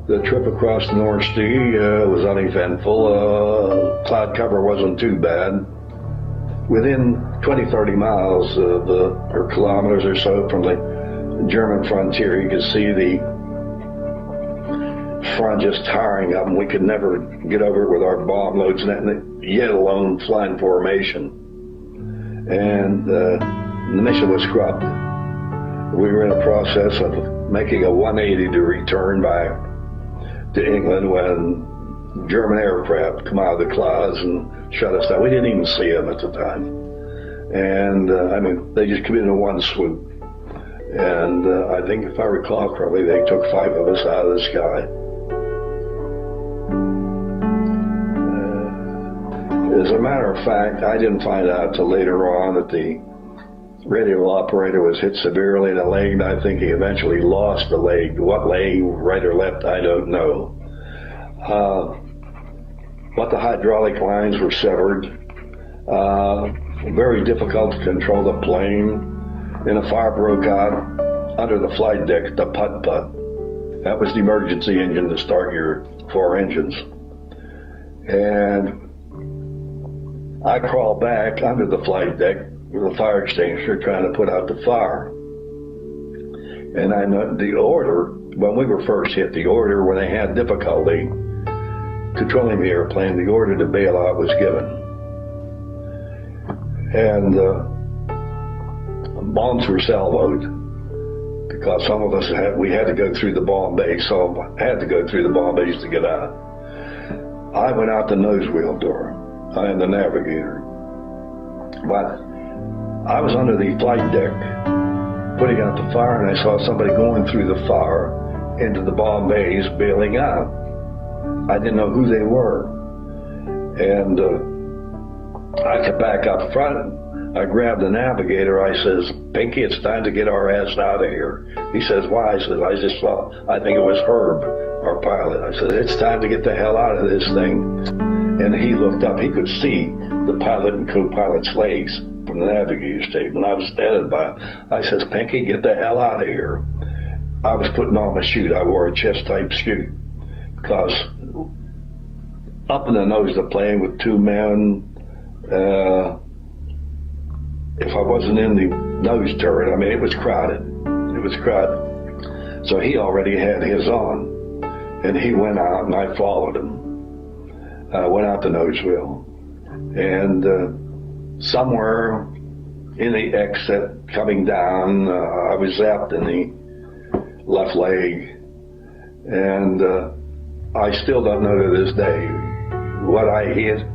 The trip across the North Sea was uneventful. Cloud cover wasn't too bad. Within 20, 30 miles or kilometers or so from the German frontier, you could see the front just tiring up, and we could never get over it with our bomb loads, yet alone flying formation. And the mission was scrubbed. We were in a process of making a 180 to return back to England when German aircraft come out of the clouds and shut us down. We didn't even see them at the time. And I mean, they just came in one swoop. And I think, if I recall correctly, they took 5 of us out of the sky. As a matter of fact, I didn't find out till later on that the radio operator was hit severely in the leg, and I think he eventually lost the leg. What leg, right or left, I don't know. But the hydraulic lines were severed. Very difficult to control the plane. And a fire broke out under the flight deck, the putt-putt. That was the emergency engine to start your 4 engines. And I crawled back under the flight deck with a fire extinguisher trying to put out the fire. And I know the order, when we were first hit, the order when they had difficulty controlling the airplane, the order to bail out was given. And bombs were salvoed because some of us we had to go through the bomb bay, so I had to go through the bomb bays to get out. I went out the nose wheel door. I am the navigator. But I was under the flight deck putting out the fire, and I saw somebody going through the fire into the bomb bays bailing out. I didn't know who they were. And I got back up front. I grabbed the navigator. I says, "Pinky, it's time to get our ass out of here." He says, "Why?" I said, "I just saw, I think it was Herb, our pilot." I said, "It's time to get the hell out of this thing." And he looked up. He could see the pilot and co-pilot's legs from the navigator's table. And I was standing by. I says, "Pinky, get the hell out of here." I was putting on my chute. I wore a chest-type chute because up in the nose of the plane with 2 men, if I wasn't in the nose turret, I mean, it was crowded. It was crowded. So he already had his on. And he went out, and I followed him. Went out the nose wheel. And somewhere in the exit coming down, I was zapped in the left leg. And I still don't know to this day what I hit.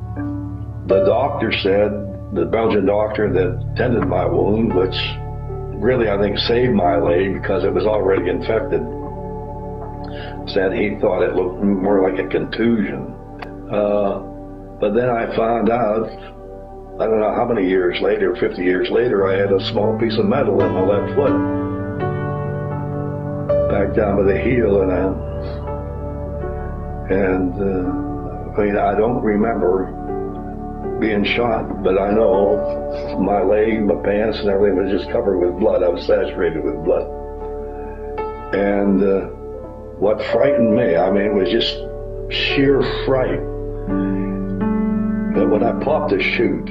The doctor said, the Belgian doctor that tended my wound, which really I think saved my leg because it was already infected, said he thought it looked more like a contusion. But then I found out, I don't know how many years later, 50 years later, I had a small piece of metal in my left foot, back down to the heel, and I mean, I don't remember being shot, but I know my leg, my pants, and everything was just covered with blood. I was saturated with blood. And what frightened me, I mean, it was just sheer fright. But when I popped the chute,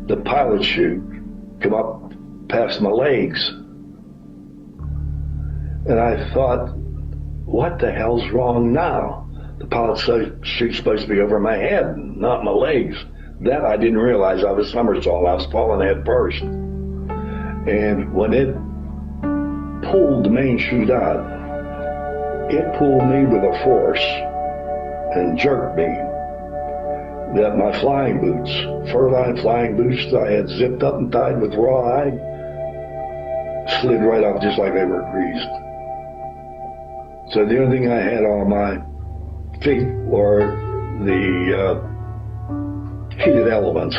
the pilot chute come up past my legs. And I thought, what the hell's wrong now? The pilot chute's supposed to be over my head, not my legs. That I didn't realize. I was somersaulting. I was falling head first. And when it pulled the main chute out, it pulled me with a force and jerked me that my flying boots, fur-lined flying boots that I had zipped up and tied with rawhide, slid right off just like they were greased. So the only thing I had on my feet were the heated elements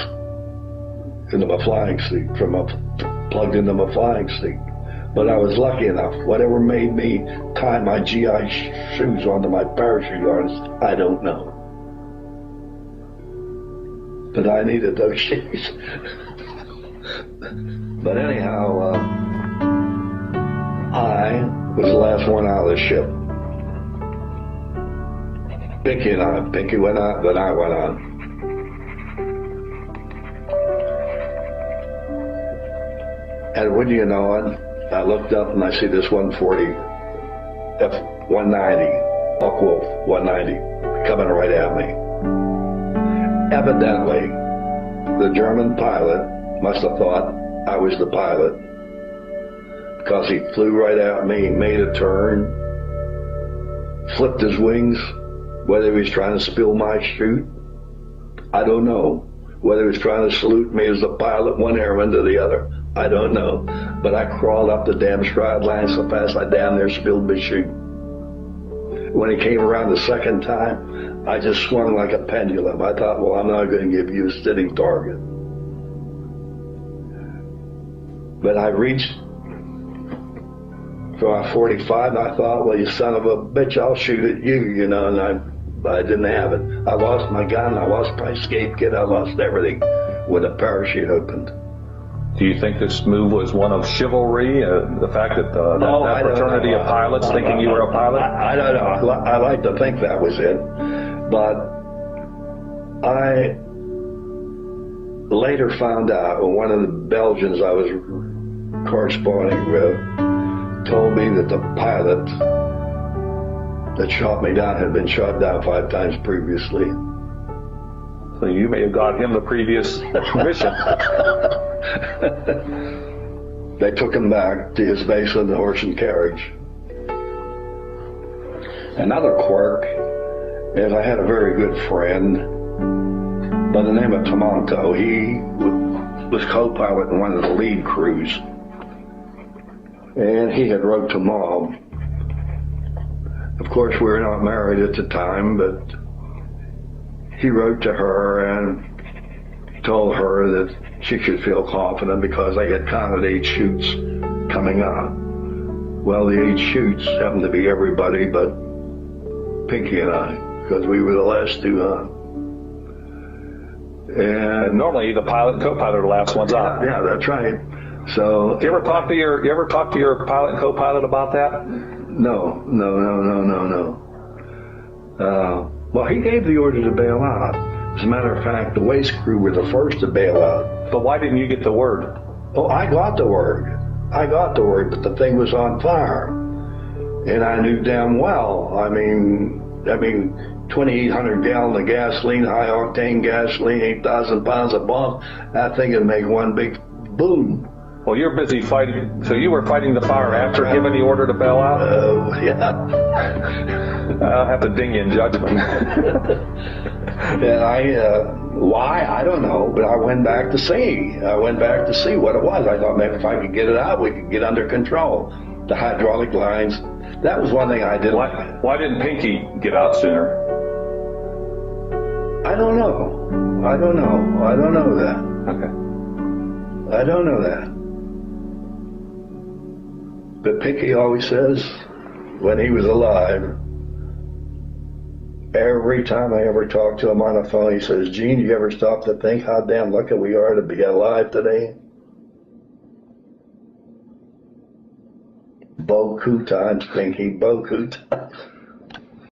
into my flying suit, plugged into my flying suit. But I was lucky enough. Whatever made me tie my GI shoes onto my parachute harness, I don't know. But I needed those shoes. But anyhow, I was the last one out of the ship. Pinky and I. Pinky went on, then I went on. And wouldn't you know it, I looked up and I see this 140 F-190, Buckwolf 190, coming right at me. Evidently, the German pilot must have thought I was the pilot, because he flew right at me, made a turn, flipped his wings. Whether he was trying to spill my chute, I don't know. Whether he was trying to salute me as the pilot, one airman to the other, I don't know. But I crawled up the damn stride line so fast I damn near spilled my chute. When he came around the second time, I just swung like a pendulum. I thought, well, I'm not going to give you a sitting target. But I reached for my 45, and I thought, well, you son of a bitch, I'll shoot at you, you know, and I didn't have it. I lost my gun, I lost my escape kit, I lost everything when the parachute opened. Do you think this move was one of chivalry, the fact that that fraternity of pilots thinking you were a pilot? I don't know. I like to think that was it. But I later found out when one of the Belgians I was corresponding with told me that the pilot that shot me down had been shot down 5 times previously. So you may have got him the previous mission. They took him back to his base in the horse and carriage. Another quirk is I had a very good friend by the name of Tomonto. He was co-pilot in one of the lead crews. And he had wrote to Mom. Of course, we were not married at the time, but he wrote to her and told her that she should feel confident because they had counted 8 shoots coming up. Well, the 8 shoots happened to be everybody but Pinky and I, because we were the last 2 on. And normally the pilot and co-pilot are the last ones on. Yeah, that's right. So you ever talk to your pilot and co-pilot about that? No. Well, he gave the order to bail out. As a matter of fact, the waste crew were the first to bail out. But why didn't you get the word? Oh, I got the word, but the thing was on fire. And I knew damn well, I mean, 2,800 gallons of gasoline, high octane gasoline, 8,000 pounds of bombs, that thing would make one big boom. Well, you're busy fighting, so you were fighting the fire after giving the order to bail out? Yeah. I'll have to ding you in judgment. And why? I don't know, but I went back to see. What it was. I thought maybe if I could get it out, we could get under control. The hydraulic lines. That was one thing I didn't. Why didn't Pinky get out sooner? I don't know that. Okay. I don't know that. But Pinky always says, when he was alive, every time I ever talk to him on the phone, he says, Gene, you ever stop to think how damn lucky we are to be alive today? Beaucoup times, Pinky, beaucoup times.